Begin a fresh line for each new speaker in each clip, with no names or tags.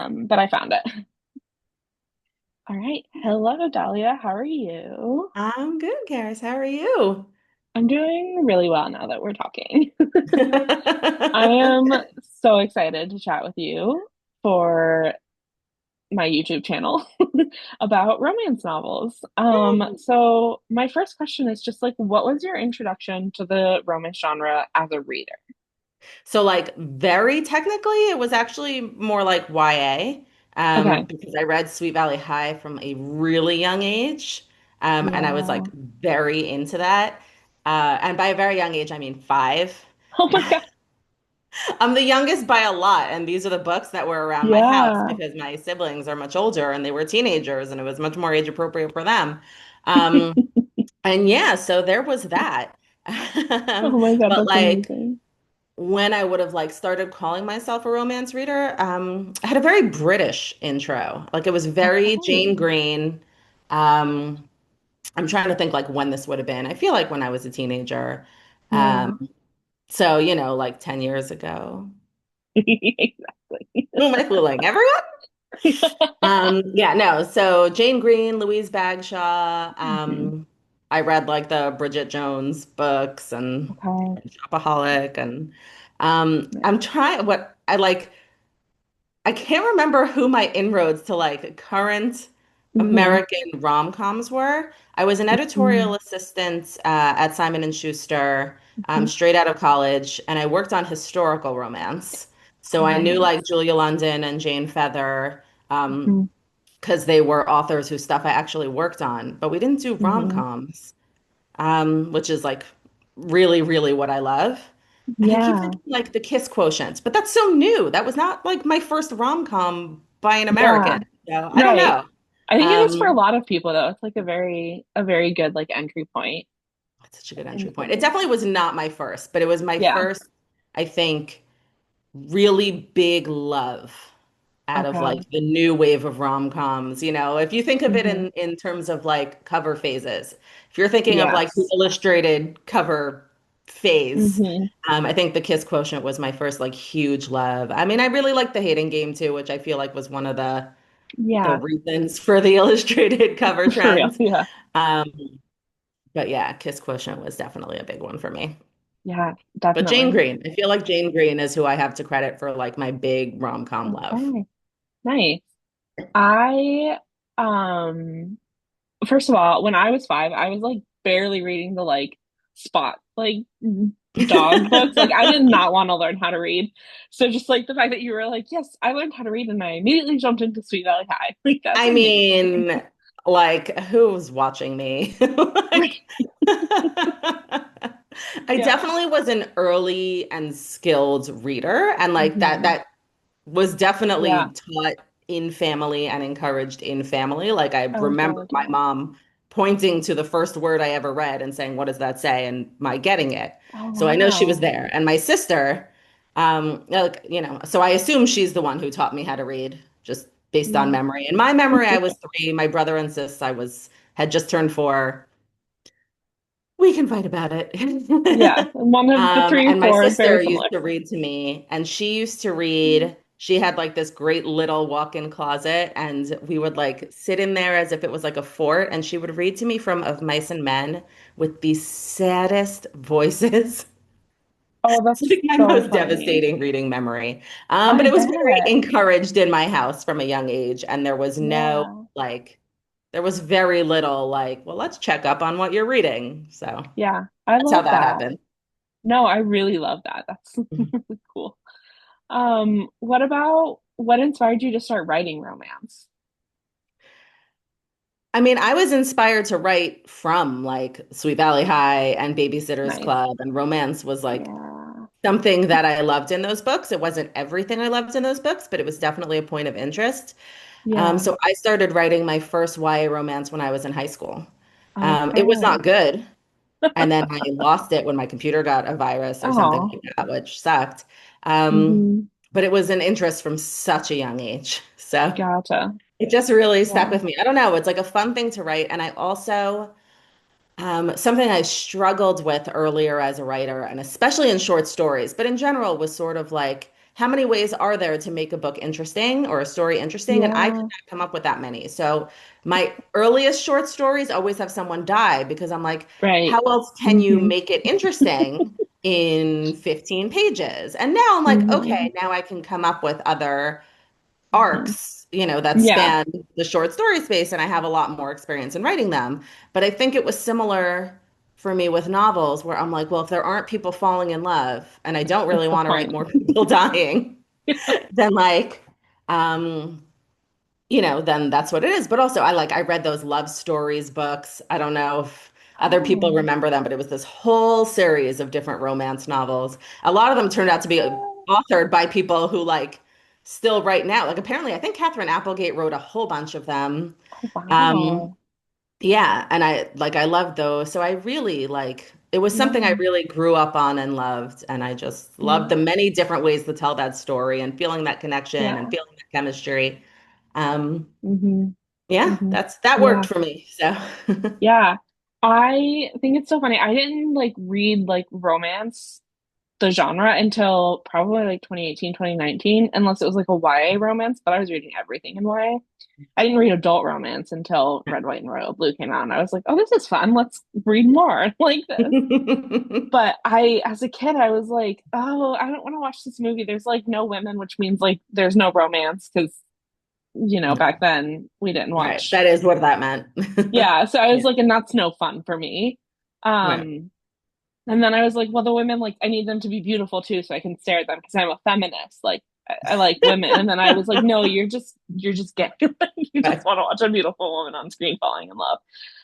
but I found it. All right. Hello, Dahlia. How are you?
I'm good, Karis. How are you?
I'm doing really well now that we're talking. I am so excited to chat with you for my YouTube channel about romance novels.
Yay.
So my first question is just like, what was your introduction to the romance genre as a reader?
So, like, very technically, it was actually more like YA,
Okay.
because I read Sweet Valley High from a really young age, and I was like
Yeah.
very into that. And by a very young age, I mean 5.
Oh my God.
I'm the youngest by a lot, and these are the books that were around my house
Yeah.
because my siblings are much older and they were teenagers, and it was much more age appropriate for them. Um, and yeah, so there was that.
Oh my God,
But
that's
like,
amazing.
when I would have like started calling myself a romance reader, I had a very British intro. Like it was very Jane
Okay.
Green. Um, I'm trying to think like when this would have been. I feel like when I was a teenager.
Yeah.
So, like 10 years ago.
Exactly.
Who am I fooling? Everyone? Yeah, no. So Jane Green, Louise Bagshaw.
Mhm.
I read like the Bridget Jones books and
Okay.
Shopaholic and
Yeah.
I'm trying what I like. I can't remember who my inroads to like current
Hmm.
American rom-coms were. I was an editorial assistant at Simon and Schuster,
Hmm.
straight out of college, and I worked on historical romance. So I knew like
Nice.
Julia London and Jane Feather,
Hmm.
because they were authors whose stuff I actually worked on, but we didn't do
Hmm.
rom-coms, which is like really, really what I love. And I keep
Yeah.
thinking like the kiss quotient, but that's so new. That was not like my first rom-com by an
Yeah.
American. So I don't
Right.
know.
I think it is for a
Um,
lot of people though. It's like a very good like entry point
that's such a good entry
into
point. It definitely
romance.
was not my first, but it was my
Yeah.
first, I think, really big love out of like
Okay.
the new wave of rom-coms. If you think of it
Hmm.
in terms of like cover phases, if you're thinking of like the
Yes.
illustrated cover phase,
Hmm.
I think the Kiss Quotient was my first like huge love. I mean, I really liked the Hating Game too, which I feel like was one of the
Yeah.
reasons for the illustrated cover
For real.
trends.
Yeah.
Um, but yeah, Kiss Quotient was definitely a big one for me.
Yeah,
But Jane
definitely.
Green, I feel like Jane Green is who I have to credit for like my big rom-com love.
Okay. Nice. I um first of all, when I was 5, I was like barely reading the like spot like dog books. Like I did not want to learn how to read. So just like the fact that you were like, yes, I learned how to read and I immediately jumped into Sweet Valley High. Like that's
I
amazing.
mean, like, who's watching me? Like,
Right.
I
Yeah.
definitely was an early and skilled reader, and like that
Hmm.
that was
Yeah.
definitely taught in family and encouraged in family. Like I
I would
remember
say
my
yeah.
mom pointing to the first word I ever read and saying, "What does that say?" and my getting it.
Oh
So I know she was
wow.
there. And my sister, like, so I assume she's the one who taught me how to read just based on
Yeah.
memory. In my memory, I was 3. My brother and sis, had just turned 4. We can fight about it.
Yeah. One of the three,
And my
four is very
sister used
similar.
to read to me, and she used to read. She had like this great little walk-in closet, and we would like sit in there as if it was like a fort, and she would read to me from Of Mice and Men with the saddest voices.
Oh,
It's
that's
like my
so
most
funny.
devastating reading memory. But
I
it was very
bet.
encouraged in my house from a young age, and there was no
Yeah.
like, there was very little like, well, let's check up on what you're reading. So
Yeah. I
that's how
love
that
that.
happened.
No, I really love that. That's really cool. What about what inspired you to start writing romance?
I mean, I was inspired to write from like Sweet Valley High and Babysitter's
Nice.
Club, and romance was like
Yeah.
something that I loved in those books. It wasn't everything I loved in those books, but it was definitely a point of interest.
Yeah.
So I started writing my first YA romance when I was in high school. It was
Okay.
not good. And then I lost it when my computer got a virus or something
Oh.
like that, which sucked. Um,
Hmm.
but it was an interest from such a young age. So
Gotcha.
it just really stuck
Yeah.
with me. I don't know. It's like a fun thing to write. And I also, something I struggled with earlier as a writer, and especially in short stories, but in general, was sort of like how many ways are there to make a book interesting or a story interesting? And I could
Yeah.
not come up with that many. So my earliest short stories always have someone die because I'm like, how
Right.
else can you
Hmm.
make it interesting in 15 pages? And now I'm like,
Hmm.
okay, now I can come up with other
Hmm.
arcs, that
Yeah.
span the short story space, and I have a lot more experience in writing them. But I think it was similar for me with novels, where I'm like, well, if there aren't people falling in love, and I don't
What's
really
the
want to write
point?
more people dying, then um, then that's what it is. But also, I read those love stories books. I don't know if other people
Oh.
remember them, but it was this whole series of different romance novels. A lot of them turned out to be authored by people who still right now. Like apparently, I think Catherine Applegate wrote a whole bunch of them.
Oh,
Um,
wow.
yeah, and I loved those. So I really it was something I
Yeah.
really grew up on and loved, and I just loved the
Yeah.
many different ways to tell that story and feeling that connection and
Yeah.
feeling that chemistry. Um,
Hmm.
yeah,
Hmm.
that worked
Yeah.
for me. So
Yeah. I think it's so funny. I didn't like read like romance, the genre, until probably like 2018, 2019, unless it was like a YA romance, but I was reading everything in YA. I didn't read adult romance until Red, White, and Royal Blue came out. And I was like, oh, this is fun. Let's read more like this. But as a kid, I was like, oh, I don't want to watch this movie. There's like no women, which means like there's no romance because, back then we didn't
Right.
watch.
That is what that meant.
Yeah. So I was
Yeah.
like, and that's no fun for me.
Right.
Um, and then I was like, well, the women, like, I need them to be beautiful too, so I can stare at them because I'm a feminist. Like, I like women. And then I was like, no, you're just gay. You just
Right.
want to watch a beautiful woman on screen falling in love.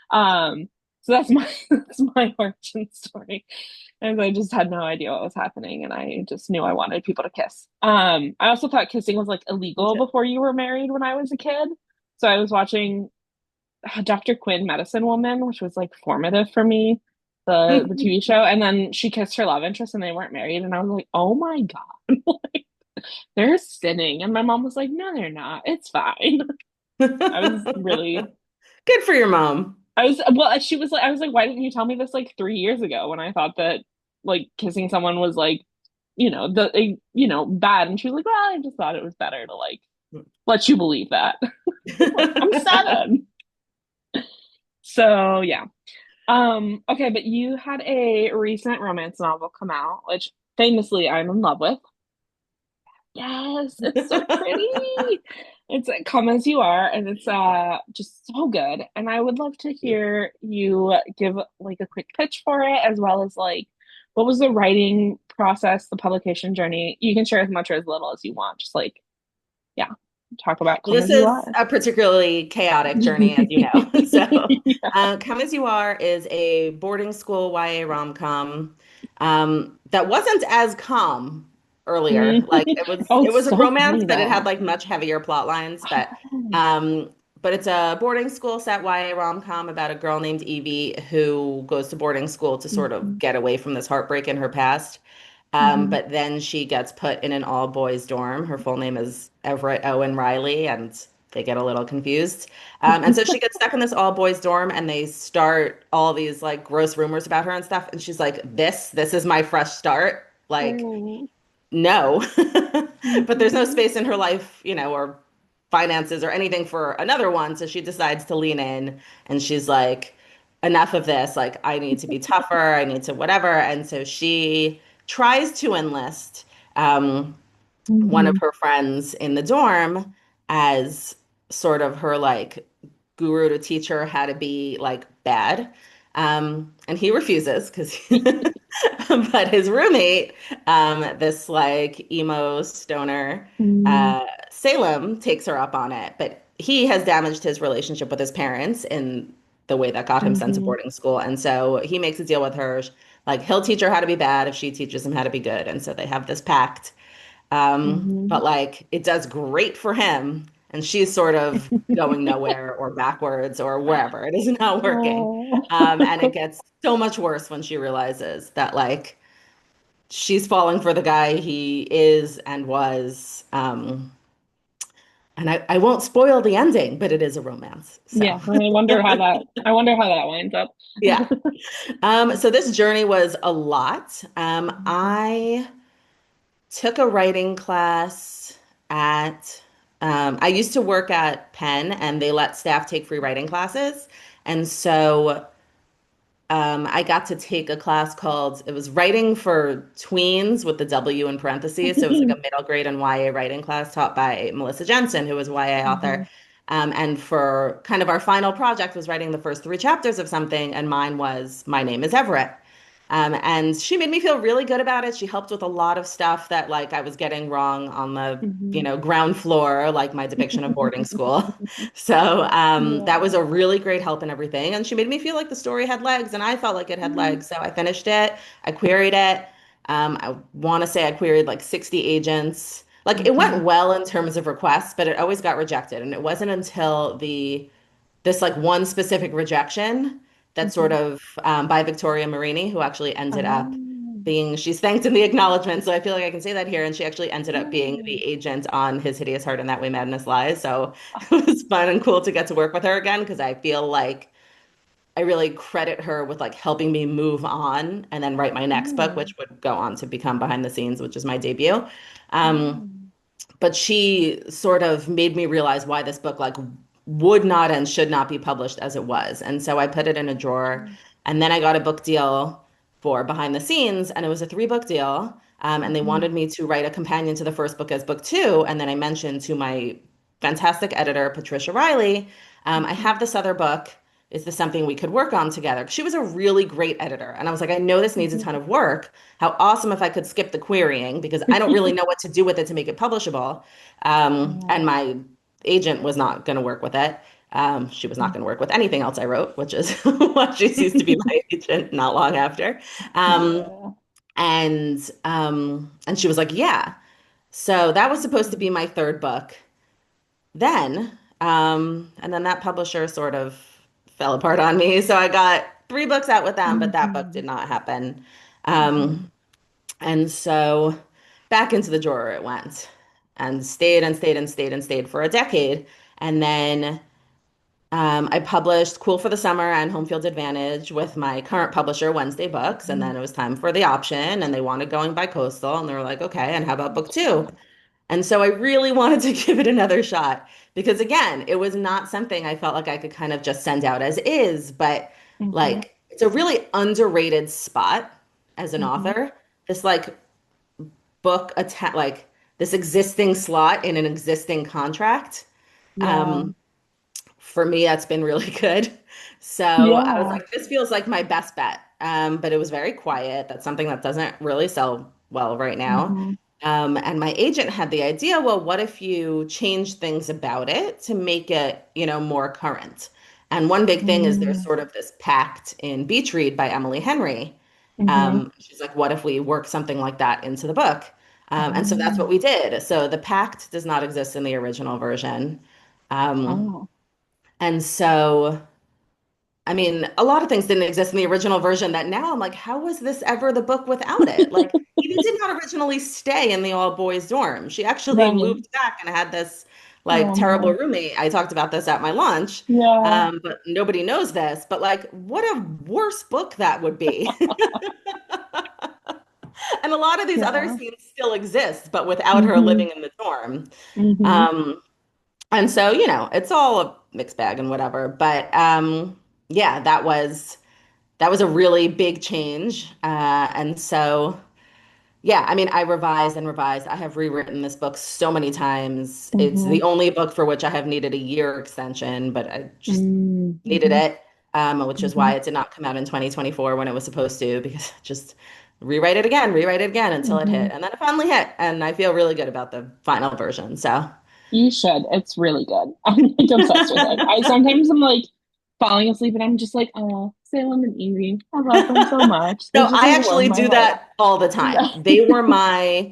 Um, so that's my that's my origin story. And I just had no idea what was happening, and I just knew I wanted people to kiss. I also thought kissing was like
Me
illegal
too.
before you were married when I was a kid. So I was watching Dr. Quinn, Medicine Woman, which was like formative for me, the TV show. And then she kissed her love interest and they weren't married. And I was like, oh my God, like, they're sinning. And my mom was like, no, they're not. It's fine. I was really,
Good for your mom.
well, she was like, I was like, why didn't you tell me this like 3 years ago when I thought that like kissing someone was like, bad. And she was like, well, I just thought it was better to like let you believe that. Like, I'm 7. So yeah. Okay, but you had a recent romance novel come out, which famously I'm in love with. Yes, it's so pretty. It's Come As You Are, and it's just so good. And I would love to hear you give like a quick pitch for it, as well as like what was the writing process, the publication journey. You can share as much or as little as you want. Just like, yeah, talk about Come
This
As You
is
Are.
a particularly chaotic journey, as you know. So,
Yeah.
Come As You Are is a boarding school YA rom-com that wasn't as calm earlier. Like
Mhm.
it was,
Oh,
it
it's
was a
so
romance,
funny
but it had
though.
like much heavier plot lines.
Oh.
Um, but it's a boarding school set YA rom-com about a girl named Evie who goes to boarding school to sort of
Mhm.
get away from this heartbreak in her past.
Mhm.
But then she gets put in an all boys dorm. Her full name is Everett Owen Riley, and they get a little confused. And so she gets stuck in this all boys dorm, and they start all these like gross rumors about her and stuff. And she's like, this is my fresh start. Like,
Oh.
no. But there's no
Mhm.
space in her life, or finances or anything for another one. So she decides to lean in, and she's like, enough of this. Like, I need to be tougher. I need to whatever. And so she tries to enlist one of
Mhm.
her friends in the dorm as sort of her like guru to teach her how to be like bad. And he refuses because, but his roommate, this like emo stoner,
Mhm.
Salem, takes her up on it. But he has damaged his relationship with his parents in the way that got him sent to
Mhm.
boarding school. And so he makes a deal with her. Like he'll teach her how to be bad if she teaches him how to be good. And so they have this pact. But
Mhm.
like it does great for him, and she's sort of going nowhere or backwards or wherever. It is not working.
Oh.
And it gets so much worse when she realizes that like she's falling for the guy he is and was. And I won't spoil the ending, but it is a romance. So
Yeah, I wonder how that winds up.
yeah. So this journey was a lot. I took a writing class at, I used to work at Penn and they let staff take free writing classes. And so I got to take a class called, it was writing for tweens with the W in parentheses. So it was like a middle grade and YA writing class taught by Melissa Jensen, who was a YA author.
Mhm.
And for kind of our final project was writing the first three chapters of something, and mine was My Name is Everett. And she made me feel really good about it. She helped with a lot of stuff that like I was getting wrong on the,
Mhm.
ground floor, like my depiction of boarding school. So that was
Yeah.
a really great help and everything. And she made me feel like the story had legs, and I felt like it had
Mhm.
legs. So I finished it. I queried it. I want to say I queried like 60 agents. Like it went
Mhm.
well in terms of requests, but it always got rejected. And it wasn't until the this like one specific rejection that sort
Mhm.
of by Victoria Marini, who actually ended up
Oh.
being, she's thanked in the acknowledgement. So I feel like I can say that here. And she actually ended up being
Oh.
the agent on His Hideous Heart and That Way Madness Lies. So it was fun and cool to get to work with her again because I feel like I really credit her with like helping me move on and then write my next book,
Oh.
which would go on to become Behind the Scenes, which is my debut. Um,
Oh.
but she sort of made me realize why this book like would not and should not be published as it was. And so I put it in a drawer and then I got a book deal for Behind the Scenes and it was a three-book deal. And they
Mhm.
wanted me to write a companion to the first book as book two. And then I mentioned to my fantastic editor, Patricia Riley, I
Mhm.
have this other book. Is this something we could work on together? She was a really great editor. And I was like, I know this needs a
Mhm.
ton of work. How awesome if I could skip the querying because I don't really know what to do with it to make it publishable.
Yeah.
And my agent was not going to work with it. She was not going to work with anything else I wrote, which is what she ceased to be my agent not long after. Um,
Yeah.
and she was like, yeah. So that was supposed to be my third book then. And then that publisher sort of fell apart on me. So I got three books out with them, but that book did
Mhm.
not happen.
Mhm.
Um, and so back into the drawer it went and stayed and stayed and stayed and stayed for a decade. And then I published Cool for the Summer and Home Field Advantage with my current publisher, Wednesday Books. And then
Mhm.
it was time for the option, and they wanted going Bicoastal. And they were like, okay, and how about book two? And so I really wanted to give it another shot because, again, it was not something I felt like I could kind of just send out as is, but
Mhm.
like it's a really underrated spot as an
Mhm.
author. This like like this existing slot in an existing contract.
Yeah.
Um, for me, that's been really good. So I was
Yeah.
like, this feels like my best bet. But it was very quiet. That's something that doesn't really sell well right now.
Mhm.
And my agent had the idea, well, what if you change things about it to make it, more current? And one big thing is there's
Mhm.
sort of this pact in Beach Read by Emily Henry.
Mhm.
She's like, what if we work something like that into the book? And so that's what
Um,
we did. So the pact does not exist in the original version. Um,
oh.
and so, I mean, a lot of things didn't exist in the original version that now I'm like, how was this ever the book without it? Like, Edie did not originally stay in the all boys dorm. She actually
Right.
moved back and had this like
Oh
terrible
no.
roommate. I talked about this at my lunch,
Yeah.
but nobody knows this. But like, what a worse book that would be. And a lot of these other
Yeah.
scenes still exist, but without her
Mhm.
living in the dorm.
Mhm.
Um, and so, it's all a mixed bag and whatever. But yeah, that was a really big change. And so, yeah, I mean, I revised and revised. I have rewritten this book so many times. It's the
Mhm.
only book for which I have needed a year extension, but I just needed
Mhm.
it, which is why
Mhm.
it did not come out in 2024 when it was supposed to, because just rewrite it again until it hit.
Mhm.
And then it finally hit, and I feel really good about the final version. So.
You should. It's really good. I'm like obsessed with it. I sometimes I'm like falling asleep and I'm just like, oh, Salem and Evie. I love them so much. They
So
just
I
like warm
actually
my
do
heart.
that all the time.
Yeah.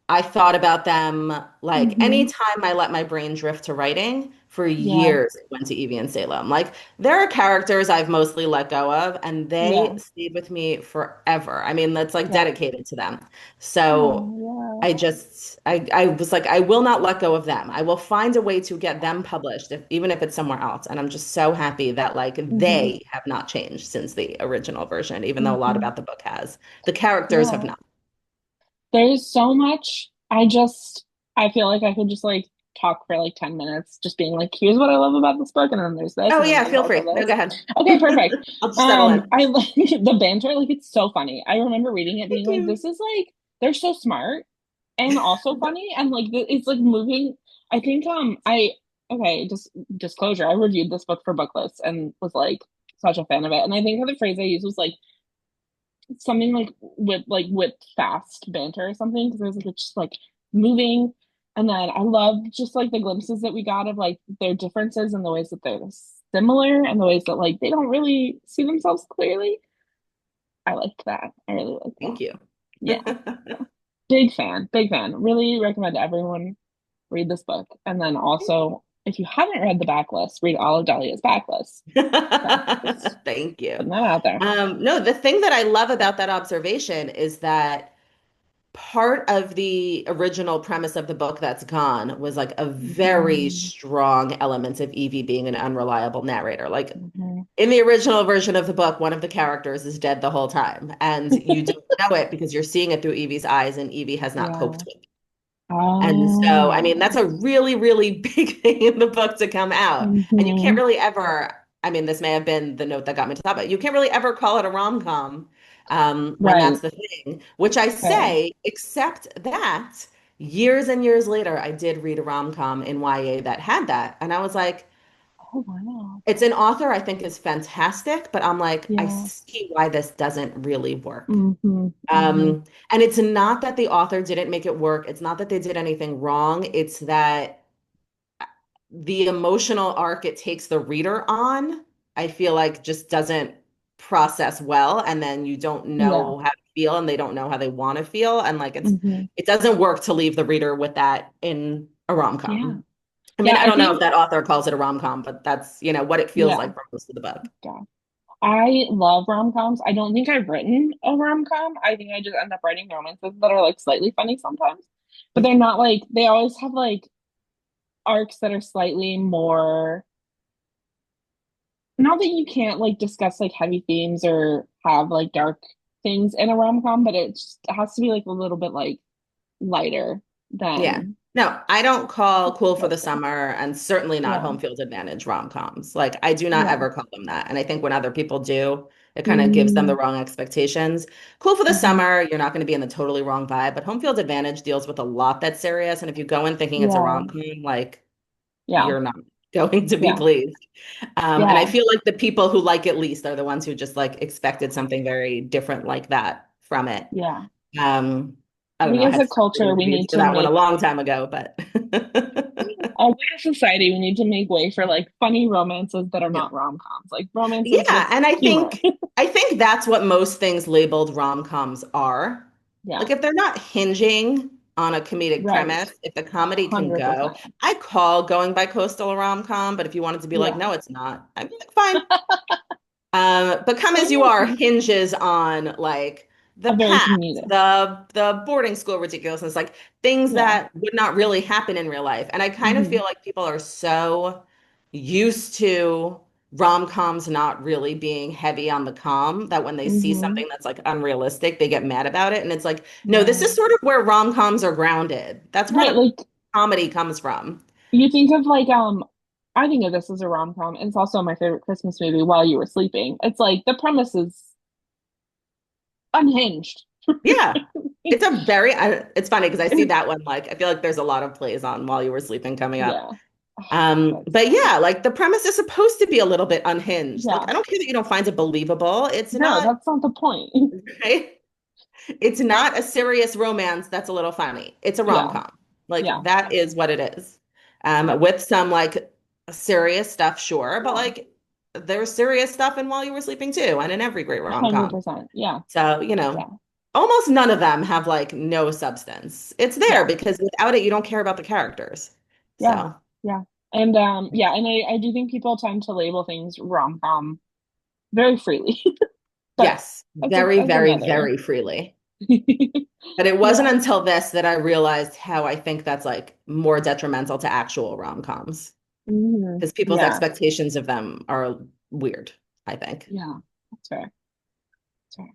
I thought about them like
Hmm.
anytime I let my brain drift to writing, for
Yeah.
years it went to Evie and Salem. Like there are characters I've mostly let go of and they
Yeah.
stayed with me forever. I mean, that's like
Yeah.
dedicated to them. So
Oh
I was like, I will not let go of them. I will find a way to get them published, even if it's somewhere else. And I'm just so happy that like
yeah. Hmm.
they have not changed since the original version, even though a lot
Hmm.
about the book has. The characters have
Yeah.
not.
There's so much. I just I feel like I could just like talk for like 10 minutes just being like, here's what I love about this book, and then there's this,
Oh
and then
yeah,
there's
feel
also
free. No,
this.
go ahead.
Okay, perfect.
I'll just settle in.
I like the banter, like it's so funny. I remember reading it
Thank
being like,
you.
this is like they're so smart and also funny and like it's like moving. I think I okay, just disclosure, I reviewed this book for book lists and was like such a fan of it. And I think the phrase I used was like something like with fast banter or something because it was like it's just like moving. And then I loved just like the glimpses that we got of like their differences and the ways that they're similar and the ways that like they don't really see themselves clearly. I liked that. I really liked that.
Thank you.
Yeah. Big fan, big fan. Really recommend everyone read this book. And then also, if you haven't read the backlist, read all of Dahlia's backlist. So just
Thank you.
putting that out there.
No, the thing that I love about that observation is that part of the original premise of the book that's gone was like a very
Hmm.
strong element of Evie being an unreliable narrator. Like
Hmm.
in the original version of the book, one of the characters is dead the whole time, and you don't know it because you're seeing it through Evie's eyes, and Evie has not coped
Yeah.
with it. And so, I mean, that's
Oh.
a really, really big thing in the book to come out. And you can't
Hmm.
really ever, I mean, this may have been the note that got me to that, but you can't really ever call it a rom-com when that's
Right.
the thing, which I
Fair.
say, except that years and years later, I did read a rom-com in YA that had that. And I was like,
Oh, wow.
it's an author I think is fantastic, but I'm like, I
Yeah.
see why this doesn't really work.
Hmm. Hmm.
And it's not that the author didn't make it work. It's not that they did anything wrong. It's that the emotional arc it takes the reader on, I feel like just doesn't process well. And then you don't
Yeah.
know how to feel and they don't know how they want to feel. And like
Hmm.
it doesn't work to leave the reader with that in a
Yeah.
rom-com. I mean,
Yeah.
I
I
don't know if
think,
that author calls it a rom-com, but that's, what it feels
yeah.
like for most of the book.
Yeah. I love rom-coms. I don't think I've written a rom-com. I think I just end up writing romances that are like slightly funny sometimes. But they're not like they always have like arcs that are slightly more not that you can't like discuss like heavy themes or have like dark things in a rom-com, but it has to be like a little bit like lighter
Yeah.
than
No, I don't call Cool for the
most things.
Summer and certainly not
Yeah.
Home Field Advantage rom-coms. Like I do not
Yeah.
ever call them that. And I think when other people do, it kind of gives them the
Mm,
wrong expectations. Cool for the
hmm.
Summer, you're not going to be in the totally wrong vibe, but Home Field Advantage deals with a lot that's serious. And if you go in thinking it's a
Yeah.
rom-com, like
Yeah.
you're not going to be
Yeah.
pleased. And I
Yeah.
feel like the people who like it least are the ones who just like expected something very different like that from it.
Yeah.
Um, I
I
don't
think
know. I
as
had
a
to start reading
culture we
reviews
need
for
to
that one a
make
long time ago, but
as like a society, we need to make way for like funny romances that are
yeah.
not rom-coms, like romances with
Yeah, and I
humor.
think I think that's what most things labeled rom-coms are.
Yeah,
Like if they're not hinging on a comedic
right.
premise, if the comedy can go,
100%.
I call Going by Coastal a rom-com, but if you wanted to be like,
Yeah.
no, it's not, I'd be like, fine. But Come As
Same
You
with
Are
me.
hinges on like the
A very
past,
comedic.
the boarding school ridiculousness, like things
Yeah.
that would not really happen in real life. And I kind of
Hmm.
feel like people are so used to rom-coms not really being heavy on the com that when they see
Hmm.
something that's like unrealistic, they get mad about it. And it's like, no, this is
Yeah.
sort of where rom-coms are grounded. That's where
Right.
the
Like
comedy comes from.
you think of like I think of this as a rom-com. It's also my favorite Christmas movie, While You Were Sleeping. It's like the premise is unhinged.
Yeah. It's a very, it's funny because I see that one, like, I feel like there's a lot of plays on While You Were Sleeping coming up.
Yeah. Oh, that's
But
so
yeah,
good.
like the premise is supposed to be a little bit unhinged. Like,
Yeah.
I don't care that you don't find it believable. It's
No,
not,
that's not the point.
right? It's not a serious romance that's a little funny. It's a
Yeah.
rom-com. Like,
Yeah.
that is what it is.
Yeah.
With some like serious stuff, sure, but
Yeah.
like there's serious stuff in While You Were Sleeping too, and in every great rom-com.
100%. Yeah.
So,
Yeah.
almost none of them have like no substance. It's there
Yeah.
because without it, you don't care about the characters.
Yeah.
So,
Yeah. And yeah, and I do think people tend to label things rom-com very freely. But
yes, very,
that's
very,
another.
very freely. But it wasn't
Yeah.
until this that I realized how I think that's like more detrimental to actual rom-coms
Hmm.
because people's
Yeah.
expectations of them are weird, I think.
Yeah. That's fair. That's fair.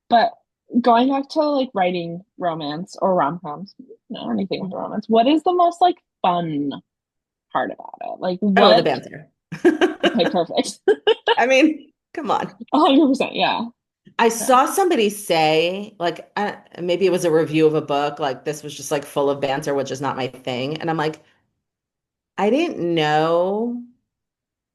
But going back to like writing romance or rom-coms, no, anything with romance, what is the most like fun part about it? Like
Oh, the
what?
banter.
Okay, perfect.
I mean, come on.
100%, yeah.
I
Yeah.
saw somebody say, like, maybe it was a review of a book, like, this was just like full of banter, which is not my thing. And I'm like, I didn't know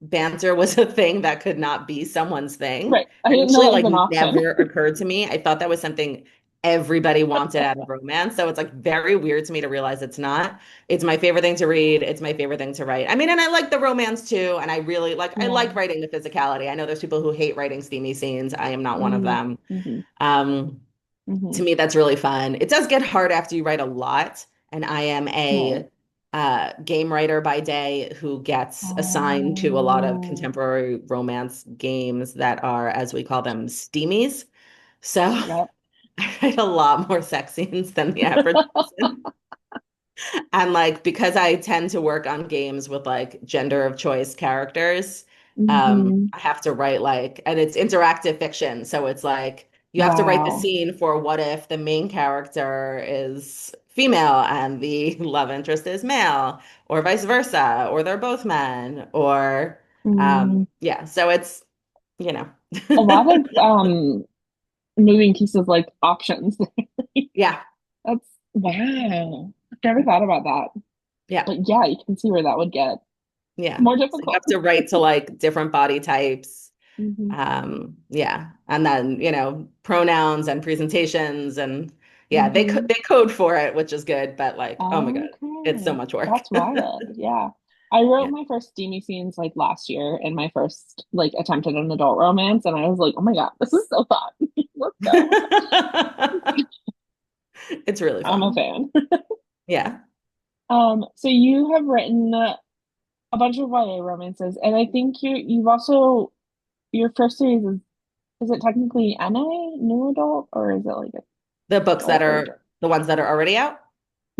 banter was a thing that could not be someone's thing.
Right. I
That
didn't know
actually
that was
like
an option.
never occurred to me. I thought that was something everybody wanted out of romance. So it's like very weird to me to realize it's not. It's my favorite thing to read. It's my favorite thing to write. I mean, and I like the romance too. And I really like I
Yeah.
like writing the physicality. I know there's people who hate writing steamy scenes. I am not one of
Mm-hmm.
them.
Mm-hmm.
Um,
Mm-hmm.
to me, that's really fun. It does get hard after you write a lot, and I am
Right.
a game writer by day who gets assigned to a lot of
Oh,
contemporary romance games that are, as we call them, steamies. So
yep.
I write a lot more sex scenes than the average person. And like because I tend to work on games with like gender of choice characters,
Mm-hmm.
I have to write like, and it's interactive fiction, so it's like you have to write the
Wow.
scene for what if the main character is female and the love interest is male, or vice versa, or they're both men, or
Mm,
yeah, so it's you know,
a lot of moving pieces like options.
yeah,
That's wow. I've never thought about that.
yeah.
But yeah, you can see where that would get
Yeah.
more
So you have
difficult.
to write to like different body types.
Hmm.
Yeah. And then, pronouns and presentations and yeah,
Hmm.
they code for it, which is good, but like, oh my God, it's so
Okay.
much work.
That's wild. Yeah. I wrote
Yeah.
my first steamy scenes like last year in my first like attempt at an adult romance, and I was like, oh my God, this is so fun. Let's go.
It's really
I'm a
fun.
fan.
Yeah.
So you have written a bunch of YA romances, and I think you've also your first series is it technically NA, new adult, or is it like
The books that
adult or
are the ones that are already out.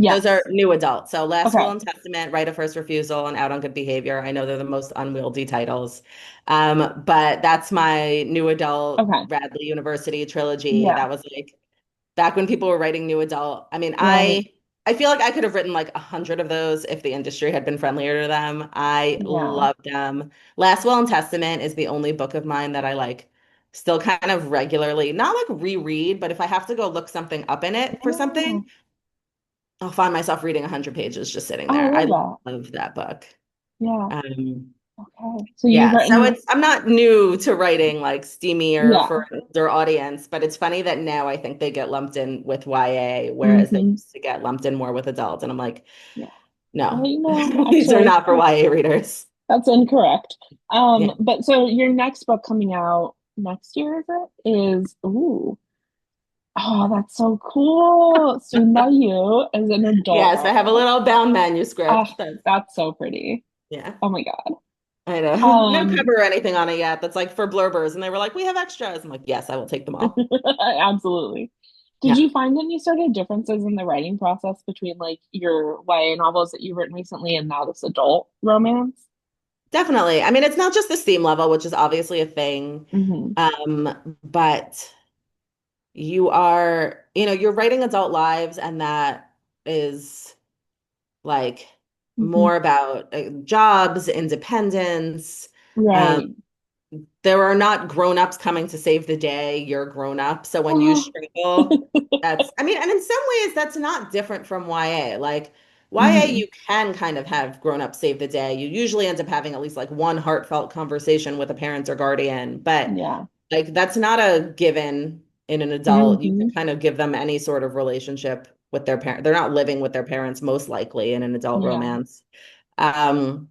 Those are
yes.
new adults. So Last Will
Okay.
and Testament, Right of First Refusal, and Out on Good Behavior. I know they're the most unwieldy titles. But that's my new adult
Okay.
Radley University trilogy.
Yeah.
That was like back when people were writing new adult. I mean,
Right.
I feel like I could have written like 100 of those if the industry had been friendlier to them. I
Yeah.
love them. Last Will and Testament is the only book of mine that I like still kind of regularly, not like reread, but if I have to go look something up in it for
Yeah.
something, I'll find myself reading 100 pages just sitting
Oh, I
there.
love
I
that.
love that book.
Yeah.
Um,
Okay. So you've
yeah, so
written,
I'm not new to writing like steamier
yeah.
for an older audience, but it's funny that now I think they get lumped in with YA, whereas they
Hmm.
used to get lumped in more with adults. And I'm like,
Yeah.
no,
No,
these are
actually,
not for YA readers.
that's incorrect.
Yeah.
But so your next book coming out next year, is it? Is ooh. Oh, that's so cool. Soon by You as an adult
Yes, I have a
novel.
little bound
Oh,
manuscript.
that's so pretty.
Yeah,
Oh my God.
I know. No
Um,
cover or anything on it yet. That's like for blurbers. And they were like, we have extras. I'm like, yes, I will take them all.
absolutely. Did
Yeah.
you find any sort of differences in the writing process between like your YA novels that you've written recently and now this adult romance?
Definitely. I mean, it's not just the steam level, which is obviously a thing,
Hmm.
but you're writing adult lives, and that is like
Hmm.
more about jobs, independence. Um,
Right.
there are not grown-ups coming to save the day. You're grown up. So when you
Oh.
struggle, I mean, and in some ways that's not different from YA. Like YA,
Hmm.
you can kind of have grown-ups save the day. You usually end up having at least like one heartfelt conversation with a parent or guardian, but
Yeah.
like that's not a given in an adult. You
Hmm.
can kind of give them any sort of relationship with their parent. They're not living with their parents most likely in an adult
Yeah.
romance. Um,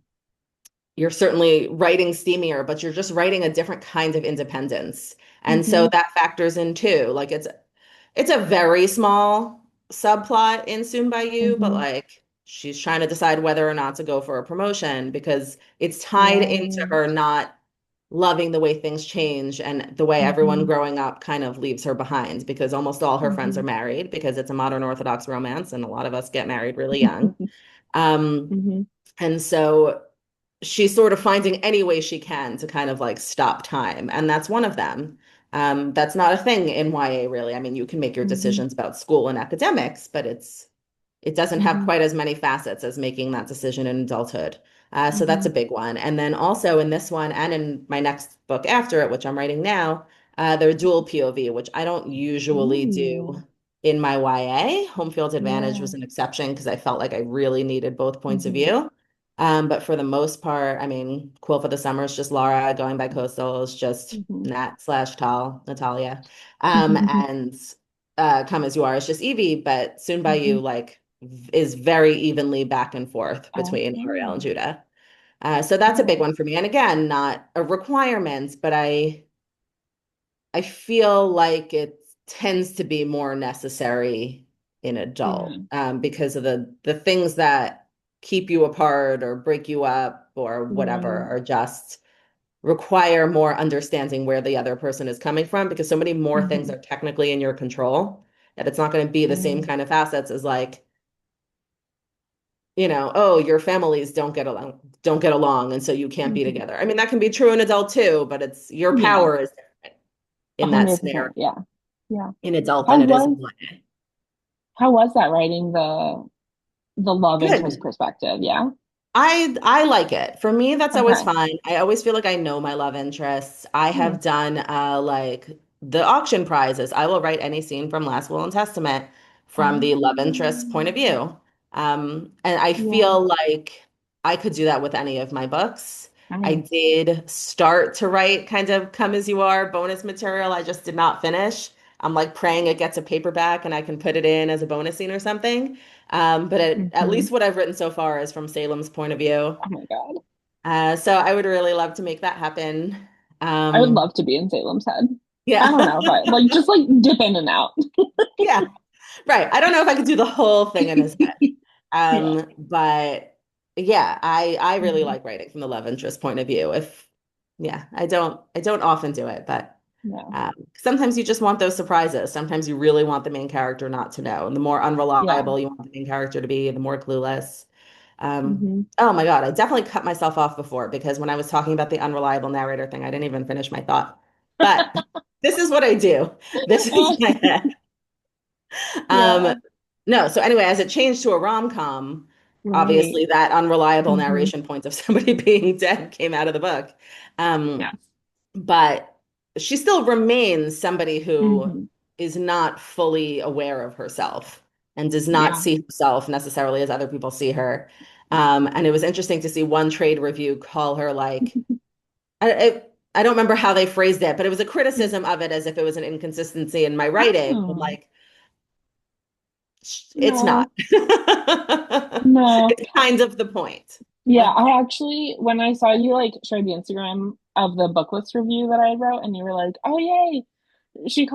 you're certainly writing steamier, but you're just writing a different kind of independence. And so
Hmm.
that factors in too. Like it's a very small subplot in Soon by You, but
Hmm.
like she's trying to decide whether or not to go for a promotion because it's tied into
Right.
her not loving the way things change and the way everyone
Hmm.
growing up kind of leaves her behind because almost all her friends are
Hmm.
married because it's a modern Orthodox romance and a lot of us get married really young. Um,
Hmm.
and so she's sort of finding any way she can to kind of like stop time. And that's one of them. That's not a thing in YA, really. I mean, you can make your
Hmm.
decisions about school and academics, but it doesn't have
Hmm.
quite as many facets as making that decision in adulthood. So that's
Hmm.
a big one. And then also in this one and in my next book after it, which I'm writing now, they're dual POV, which I don't usually do
Ooh.
in my YA. Home Field Advantage
Yeah.
was an exception because I felt like I really needed both points of
Hmm.
view. But for the most part, I mean, Quill for the Summer is just Laura, Going by Coastal is just
Hmm.
Nat slash Tal, Natalia. And Come As You Are is just Evie, but Soon by
Hmm.
You, like, is very evenly back and forth between Ariel and
Oh,
Judah. So that's a big
oh.
one for me. And again, not a requirement, but I feel like it tends to be more necessary in adult
Mm.
because of the things that keep you apart or break you up or whatever
Right.
are just require more understanding where the other person is coming from because so many more things
Hmm.
are technically in your control that it's not going to be the same
Mm.
kind of facets as like, oh, your families don't get along, and so you can't be
Hmm.
together. I mean, that can be true in adult too, but it's your
Yeah.
power is different in that scenario
100%. Yeah. Yeah.
in adult
How
than it is in
was
YA.
how was that writing the love interest
Good.
perspective? Yeah.
I like it. For me, that's always
Okay.
fine. I always feel like I know my love interests. I
Hmm.
have done like the auction prizes. I will write any scene from Last Will and Testament from the love interest point of
Um,
view. And I
yeah.
feel like I could do that with any of my books. I
Nice.
did start to write kind of Come As You Are bonus material. I just did not finish. I'm like praying it gets a paperback and I can put it in as a bonus scene or something. But at
Hmm.
least what I've written so far is from Salem's point of view.
Oh my God.
So I would really love to make that happen.
I would
Um,
love to be in Salem's Head. I don't know if I
yeah.
like just like dip in and out.
Yeah. Right. I don't know if I could do the whole thing in his head.
Yeah.
But yeah, I really
Hmm.
like writing from the love interest point of view. If yeah, I don't often do it, but
Yeah.
sometimes you just want those surprises. Sometimes you really want the main character not to know. And the more
Yeah.
unreliable you want the main character to be, the more clueless.
Hmm.
Oh my God, I definitely cut myself off before because when I was talking about the unreliable narrator thing, I didn't even finish my thought. But this is what I do. This is my head. Um,
Yeah.
no, so anyway, as it changed to a rom-com,
Right.
obviously that unreliable
Hmm.
narration point of somebody being dead came out of the book. Um,
Yes.
but she still remains somebody who
Hmm.
is not fully aware of herself and does not
Yeah.
see herself necessarily as other people see her. And it was interesting to see one trade review call her like, I don't remember how they phrased it, but it was a criticism of it as if it was an inconsistency in my writing. I'm
Oh,
like, it's not.
no, no.
It's kind of the point.
Yeah,
Like,
I actually, when I saw you like share the Instagram of the book list review that I wrote, and you were like, "Oh yay!" She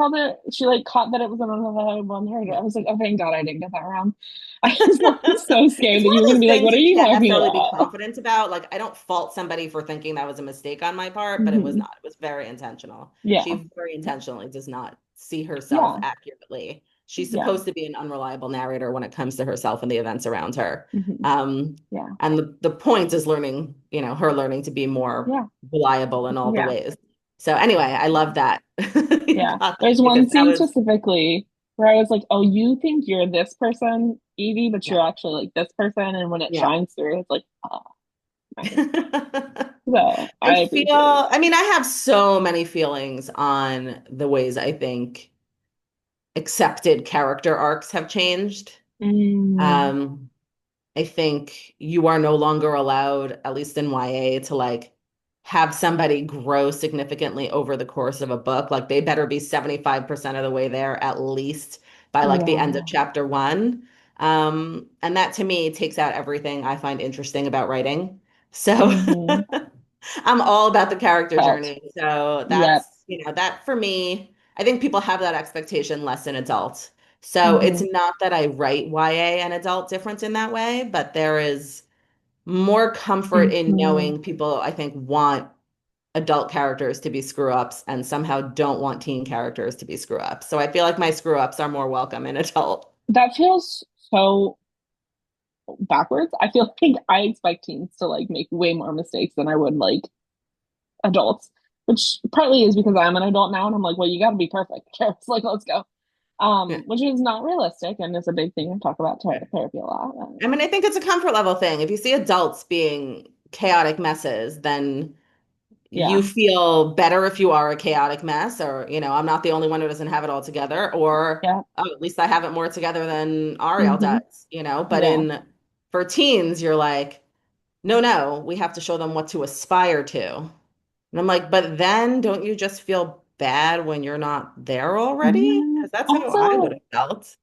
like caught that it was another one heard. I was like, "Oh, thank God I didn't get that wrong." I was like so
it's
scared that
one
you
of
were gonna
those
be like, "What
things
are
you
you
can't
talking
necessarily be
about?"
confident about. Like, I don't fault somebody for thinking that was a mistake on my part, but it was
Hmm.
not. It was very intentional.
Yeah,
She very intentionally does not see herself
yeah,
accurately. She's
yeah,
supposed to be an unreliable narrator when it comes to herself and the events around her.
hmm,
Um,
yeah,
and the point is learning, her learning to be more
yeah,
reliable in all the
yeah,
ways. So anyway, I love that. You
yeah.
got that
There's
because
one
that
scene
was,
specifically where I was like, "Oh, you think you're this person, Evie, but
yeah.
you're actually like this person," and when it
Yeah.
shines through, it's like, "Oh, nice."
I
So I
feel,
appreciate.
I mean, I have so many feelings on the ways I think accepted character arcs have changed.
Mm,
Um, I think you are no longer allowed, at least in YA, to like have somebody grow significantly over the course of a book. Like they better be 75% of the way there at least by like the end of
yeah.
chapter one. And that to me takes out everything I find interesting about writing. So
Hmm.
I'm all about the character
Felt.
journey. So
Yep.
that for me, I think people have that expectation less in adult. So it's
Hmm.
not that I write YA and adult different in that way, but there is more comfort in
Hmm.
knowing people, I think, want adult characters to be screw ups and somehow don't want teen characters to be screw ups. So I feel like my screw ups are more welcome in adult.
That feels so backwards. I feel like I expect teens to like make way more mistakes than I would like adults. which partly is because I'm an adult now and I'm like, well, you got to be perfect. It's like, let's go.
Yeah.
Which is not realistic and it's a big thing I talk about therapy a lot.
I mean, I think it's a comfort level thing. If you see adults being chaotic messes, then you
Yeah.
feel better if you are a chaotic mess, or, I'm not the only one who doesn't have it all together, or
Yeah.
oh, at least I have it more together than Ariel
Hmm.
does. But
Yeah.
for teens, you're like, no, no, we have to show them what to aspire to. And I'm like, but then don't you just feel bad when you're not there already?
Yeah.
Because that's how I would
Also,
have felt.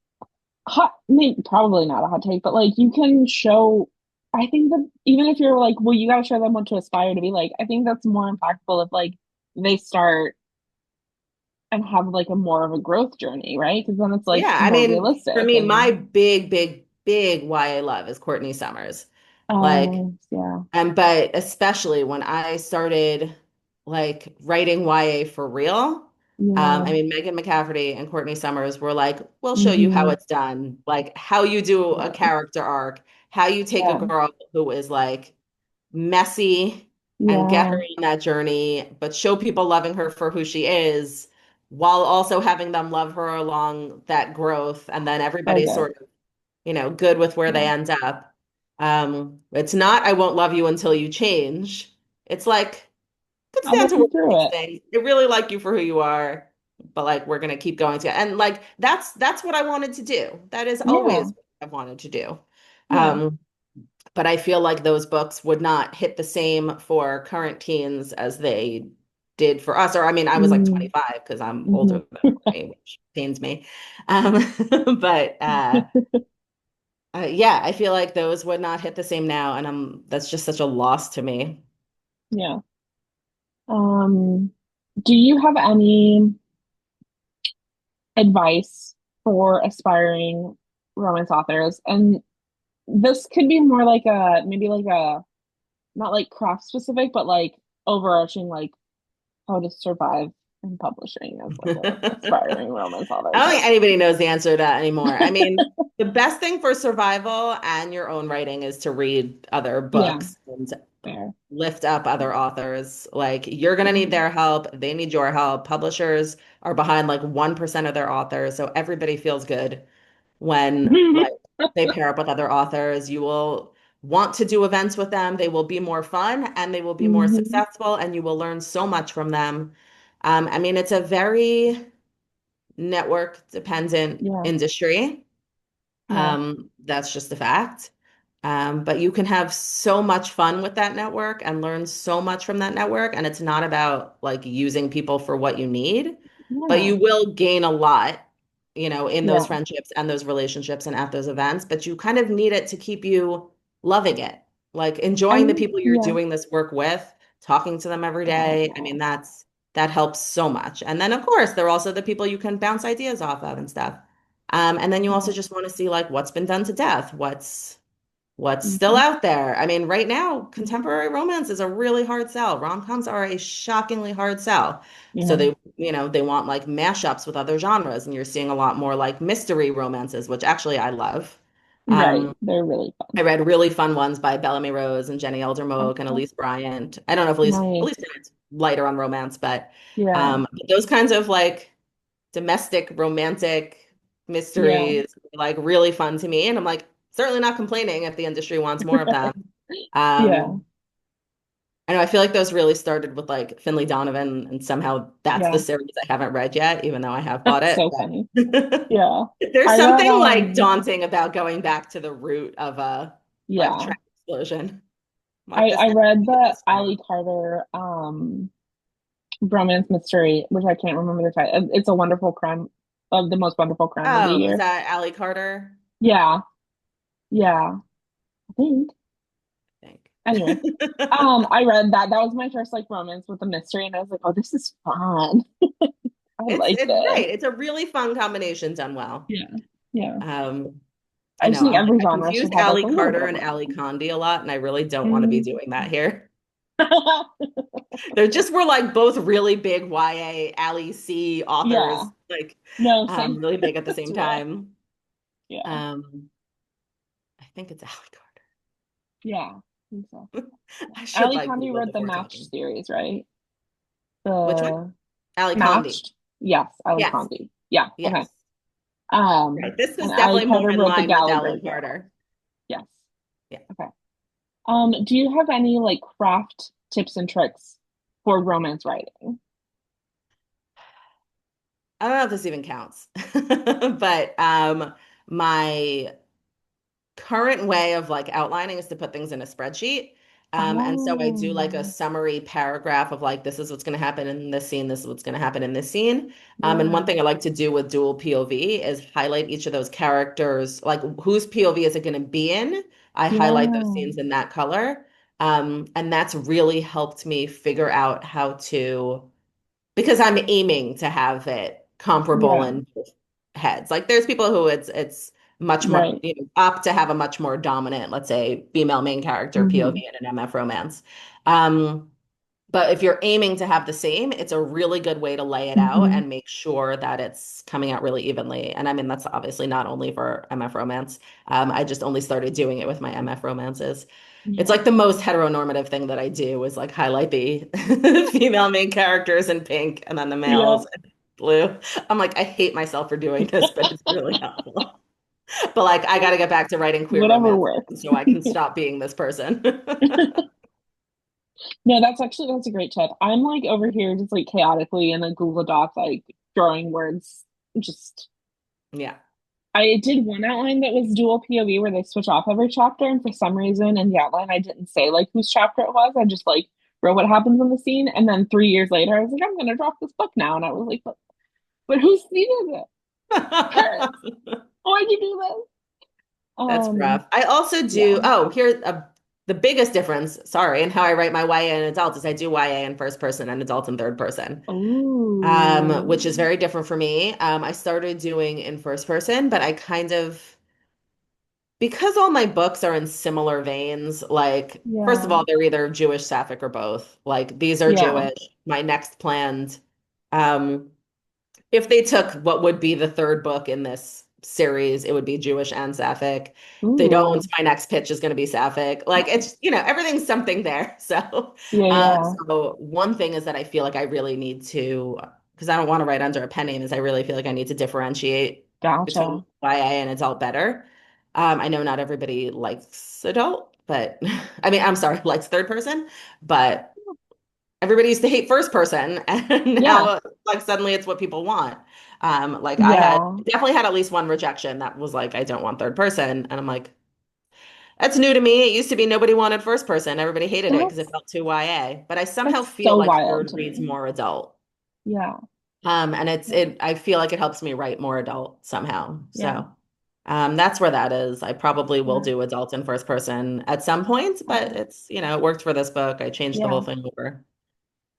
maybe probably not a hot take, but like you can show, I think that even if you're like, well, you got to show them what to aspire to be like, I think that's more impactful if like they start and have like a more of a growth journey, right? Because then it's like
Yeah, I
more
mean, for
realistic
me, my
and,
big, big, big YA love is Courtney Summers. Like,
yeah,
but especially when I started like writing YA for real. I
yeah,
mean, Megan McCafferty and Courtney Summers were like, we'll show you how
hmm,
it's done, like how you do a
yeah,
character arc, how you take a
yeah,
girl who is like messy and get her
yeah,
on that journey, but show people loving her for who she is, while also having them love her along that growth. And then
so
everybody's
good.
sort of, good with where they
Yeah,
end up. It's not, I won't love you until you change. It's like, could
I'll
stand
work
to
you
work
through
these
it.
things. I really like you for who you are, but like we're gonna keep going together. And like that's what I wanted to do. That is always
Yeah,
what I've wanted to do.
yeah,
Um, but I feel like those books would not hit the same for current teens as they did for us. Or I mean, I was like
mm,
25 because I'm older
hmm.
than Courtney, which pains me. But yeah, I feel like those would not hit the same now, and that's just such a loss to me.
Yeah. Um, do you have any advice for aspiring romance authors? And this could be more like a maybe like a not like craft specific, but like overarching like how to survive in publishing as like a aspiring romance author
I don't think
type.
anybody knows the answer to that anymore. I mean, the best thing for survival and your own writing is to read other
Yeah,
books and
fair.
lift up other authors. Like, you're going to need
Hmm.
their help. They need your help. Publishers are behind like 1% of their authors. So everybody feels good when like they pair up with other authors. You will want to do events with them. They will be more fun and they will be more
Hmm.
successful, and you will learn so much from them. I mean, it's a very network dependent
Yeah,
industry.
yeah.
That's just a fact. But you can have so much fun with that network and learn so much from that network. And it's not about like using people for what you need, but
Yeah,
you will gain a lot, in those
yeah.
friendships and those relationships and at those events. But you kind of need it to keep you loving it, like enjoying the people you're
Yeah.
doing this work with, talking to them every day. I mean,
Oh,
that helps so much. And then of course, there are also the people you can bounce ideas off of and stuff. And then you also
yeah.
just want to see like what's been done to death, what's still
Hmm.
out there. I mean, right now, contemporary romance is a really hard sell. Rom-coms are a shockingly hard sell. So
Yeah.
they want like mashups with other genres, and you're seeing a lot more like mystery romances, which actually I love.
Right.
Um,
They're really fun.
I read really fun ones by Bellamy Rose and Jenny Eldermoke and
Okay.
Elise Bryant. I don't know if Elise
Nice.
Bryant's lighter on romance,
Yeah.
but those kinds of like domestic romantic
Yeah.
mysteries like really fun to me. And I'm like, certainly not complaining if the industry wants more of them.
Yeah.
Um, I know I feel like those really started with like Finley Donovan, and somehow that's the
Yeah.
series I haven't read yet, even though I have bought
That's
it.
so funny.
But
Yeah.
there's
I read
something like daunting about going back to the root of a like
yeah.
track explosion. I'm like, this
I
didn't
read
make it
the
this far.
Ali Carter romance mystery, which I can't remember the title. It's a wonderful crime of the most wonderful crime of the
Oh, is
year.
that Allie Carter?
Yeah. Yeah. I think.
I
Anyway.
think.
I read that. That was my first like romance with a mystery, and I was like, oh, this is fun. I like
It's
this.
right. It's a really fun combination done well.
Yeah. Yeah.
Um,
I
I
just
know.
think
I'm like,
every
I
genre should
confused
have like
Allie
a little bit
Carter
of
and Allie
romance.
Condi a lot, and I really don't want to be
Mm.
doing that here. There just were like both really big YA Allie C
Yeah.
authors, like
No, same.
really big at the
It's
same
real.
time.
Yeah.
Um, I think it's Allie
Yeah. I think so.
Carter. I should
Ali
like
Kandi
Google
wrote the
before
Match
talking.
series, right?
Which one?
The
Ali Condi.
Matched. Yes, Ali
Yes.
Condi. Yeah, okay.
Yes. Right. This
And
is
Ali
definitely more
Carter
in
wrote the
line with
Gallagher
Ellen
girl.
Carter.
Yes.
Yeah.
Okay. Do you have any like craft tips and tricks for romance writing?
I don't know if this even counts, but my current way of like outlining is to put things in a spreadsheet. And so I do like a
Oh,
summary paragraph of like, this is what's going to happen in this scene, this is what's going to happen in this scene. And one
yeah.
thing I like to do with dual POV is highlight each of those characters, like whose POV is it going to be in? I highlight those
Yeah.
scenes in that color. And that's really helped me figure out how to because I'm aiming to have it comparable
Yeah.
in both heads. Like there's people who it's much more,
Right.
opt to have a much more dominant, let's say, female main character
Mm-hmm.
POV in an MF romance. Um, but if you're aiming to have the same, it's a really good way to lay it out
Mm-hmm.
and make sure that it's coming out really evenly. And I mean, that's obviously not only for MF romance. I just only started doing it with my MF romances. It's
Yeah.
like the most heteronormative thing that I do is like highlight the female main characters in pink and then the
Yeah.
males in blue. I'm like, I hate myself for doing this, but it's really helpful. But like, I got to get back to writing queer
Whatever
romance
works.
so I can stop being this person.
No, that's a great tip. I'm like over here just like chaotically in a Google Doc, like throwing words. Just
Yeah.
I did one outline that was dual POV where they switch off every chapter, and for some reason in the outline I didn't say like whose chapter it was. I just like wrote what happens in the scene, and then 3 years later I was like, I'm gonna drop this book now, and I was like, but whose scene is it? Karis, why'd you do this?
That's rough. I also do,
Yeah.
oh, here, the biggest difference, sorry, in how I write my YA and adult is I do YA in first person and adult in third person, which is
Oh,
very different for me. I started doing in first person, but I kind of, because all my books are in similar veins, like, first of
yeah,
all, they're either Jewish, Sapphic, or both. Like, these are
yeah.
Jewish. My next planned, um, if they took what would be the third book in this series, it would be Jewish and Sapphic. If they don't,
Ooh,
my next pitch is going to be Sapphic. Like it's, everything's something there. So,
yeah, yeah.
so one thing is that I feel like I really need to, because I don't want to write under a pen name, is I really feel like I need to differentiate between
Gotcha.
YA and adult better. I know not everybody likes adult, but I mean, I'm sorry, likes third person, but everybody used to hate first person and
Yeah,
now like suddenly it's what people want. Like I had
yeah.
definitely had at least one rejection that was like, I don't want third person. And I'm like, that's new to me. It used to be nobody wanted first person. Everybody hated it because it
That's
felt too YA. But I somehow
that's
feel
so
like
wild
third
to
reads
me.
more adult.
Yeah,
And I feel like it helps me write more adult somehow.
yeah,
So that's where that is. I probably will
yeah.
do adult in first person at some point, but
Oh,
it's, it worked for this book. I changed the whole
yeah,
thing over.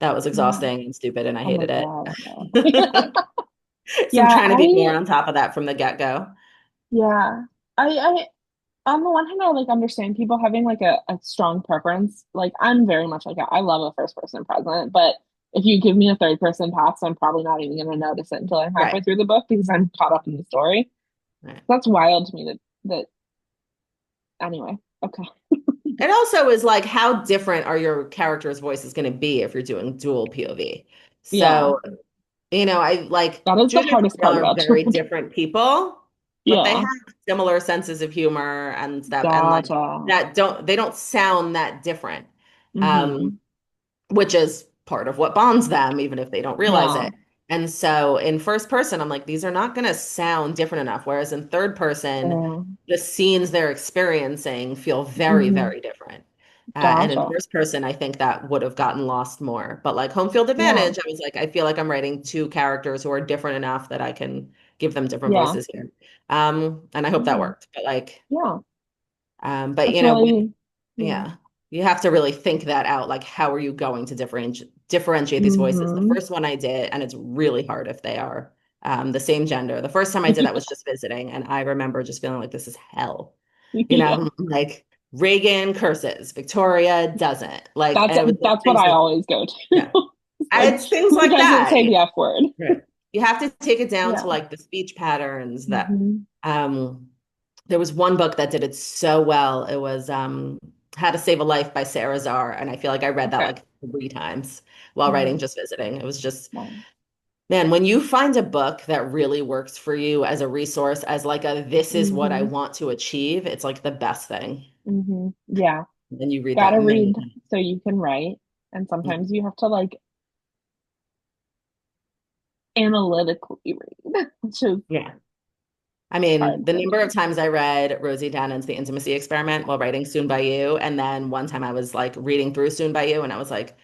That was
yeah.
exhausting and stupid, and I
Oh my
hated it.
God, no.
So I'm
Yeah,
trying to be more on top of that from the get-go.
yeah. I, on the one hand, I like understand people having like a strong preference. Like I'm very much like I love a first person present, but if you give me a third person pass, I'm probably not even gonna notice it until I'm halfway
Right.
through the book because I'm caught up in the story.
Right.
That's wild to me that anyway. Okay.
It also is like how different are your characters' voices going to be if you're doing dual POV?
Yeah.
So, I like
That is the
Judith and
hardest part
Ariel are
about
very
children.
different people, but they
Yeah.
have similar senses of humor and stuff, and like
Gotcha.
that they don't sound that different. Um,
Mm-hmm.
which is part of what bonds them, even if they don't realize
Yeah.
it. And so in first person, I'm like, these are not going to sound different enough. Whereas in third person,
Yeah.
the scenes they're experiencing feel very,
Mm-hmm.
very different. And in
Gotcha.
first person, I think that would have gotten lost more. But like home field
Yeah.
advantage, I was like, I feel like I'm writing two characters who are different enough that I can give them different
Yeah.
voices here. And I hope that
Yeah.
worked. But like,
Yeah.
but
That's
when
really, yeah.
yeah. You have to really think that out. Like, how are you going to differentiate these voices? The
Mm-hmm.
first one I did, and it's really hard if they are the same gender. The first time I did that was just visiting, and I remember just feeling like this is hell.
Yeah.
Like Reagan curses, Victoria doesn't. Like,
That's
and it was like
that's what
things
I
like,
always go to.
yeah,
It's like,
it's things
who
like
doesn't
that.
say the F word?
Right. You have to take it down to
Yeah.
like the speech patterns that
Mm-hmm.
um there was one book that did it so well. It was How to Save a Life by Sarah Zarr, and I feel like I read that
Okay.
like 3 times while writing
Mhm.
Just Visiting. It was just,
Nice.
man, when you find a book that really works for you as a resource, as like a this is what I
Hmm.
want to achieve, it's like the best thing.
Hmm. Yeah.
And you read that
Gotta
many
read
times.
so you can write. And sometimes you have to like analytically read, which is
Yeah. I mean,
hard
the
for
number
me.
of times I read Rosie Dannon's The Intimacy Experiment while writing Soon by You, and then one time I was like reading through Soon by You, and I was like,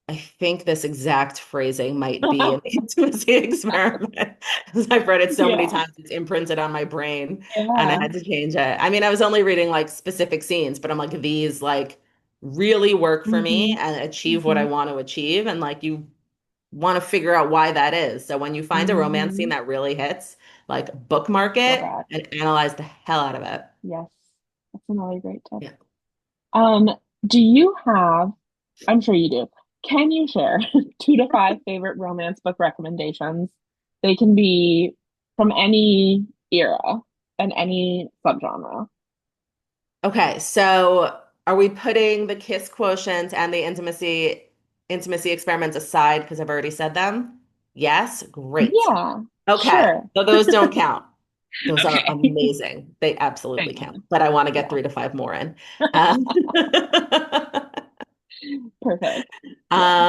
I think this exact phrasing might be in the intimacy experiment. Because I've read it so many
Yeah.
times, it's imprinted on my brain, and I
Yeah.
had to change it. I mean, I was only reading like specific scenes, but I'm like, these like really work for me
Hmm.
and achieve what I
Hmm.
want to achieve. And like, you want to figure out why that is. So when you find a romance scene
Hmm.
that really hits, like bookmark
Go
it
back.
and analyze the hell out of it.
Yes. That's another great tip.
Yeah.
Um, do you have, I'm sure you do. Can you share 2 to 5 favorite romance book recommendations? They can be from any era and any subgenre.
Okay, so are we putting the kiss quotient and the intimacy experiments aside because I've already said them? Yes, great.
Yeah,
Okay,
sure.
so those don't count. Those are
Okay.
amazing. They absolutely count,
Amen.
but I want to get
Yeah.
3 to 5 more in. Um,
Perfect. Yeah.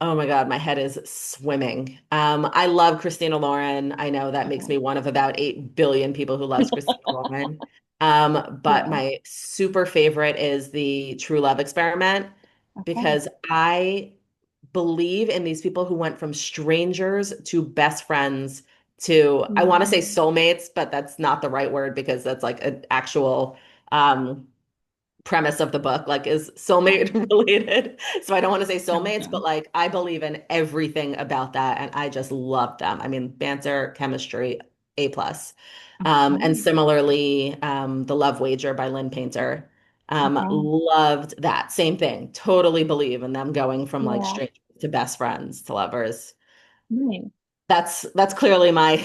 oh my God, my head is swimming. I love Christina Lauren. I know that makes
Okay.
me one of about 8 billion people who loves Christina Lauren. But
Yeah.
my super favorite is the True Love Experiment
Okay.
because I believe in these people who went from strangers to best friends to, I want to say
Mhm.
soulmates, but that's not the right word because that's like an actual um premise of the book, like is soulmate
Okay.
related. So I don't want to say soulmates,
Gotcha.
but like I believe in everything about that. And I just love them. I mean, banter, chemistry, A plus. And
Okay.
similarly, The Love Wager by Lynn Painter.
Okay.
Loved that. Same thing. Totally believe in them going from like
Yeah.
strangers to best friends to lovers.
Nice.
That's clearly my